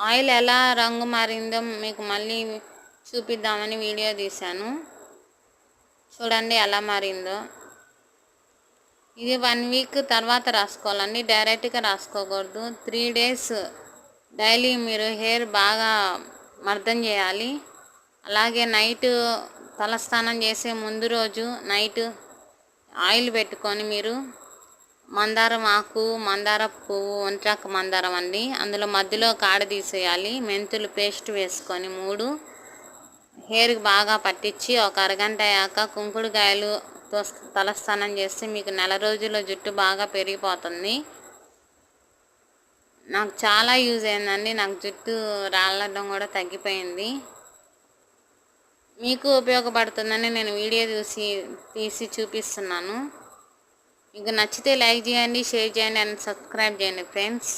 Oil ఎలా రంగు మారిందో మీకు మళ్ళీ చూపిద్దామని వీడియో తీశాను. చూడండి ఎలా మారిందో. ఇది 1 వీక్ తర్వాత రాసుకోవాలండి, డైరెక్ట్గా రాసుకోకూడదు. 3 డేస్ డైలీ మీరు హెయిర్ బాగా మర్దన చేయాలి. అలాగే నైట్ తలస్నానం చేసే ముందు రోజు నైట్ ఆయిల్ పెట్టుకొని మీరు మందారం ఆకు, మందార పువ్వు, ఒంట్రాకు మందారం అండి, అందులో మధ్యలో కాడ తీసేయాలి. మెంతులు పేస్ట్ వేసుకొని 3 హెయిర్కి బాగా పట్టించి ఒక అరగంట అయ్యాక కుంకుడుకాయలుతో తలస్నానం చేస్తే మీకు నెల రోజుల్లో జుట్టు బాగా పెరిగిపోతుంది. నాకు చాలా యూజ్ అయిందండి. నాకు జుట్టు రాలడం కూడా తగ్గిపోయింది. మీకు ఉపయోగపడుతుందని నేను వీడియో తీసి చూపిస్తున్నాను. మీకు నచ్చితే లైక్ చేయండి, షేర్ చేయండి అండ్ సబ్స్క్రైబ్ చేయండి ఫ్రెండ్స్.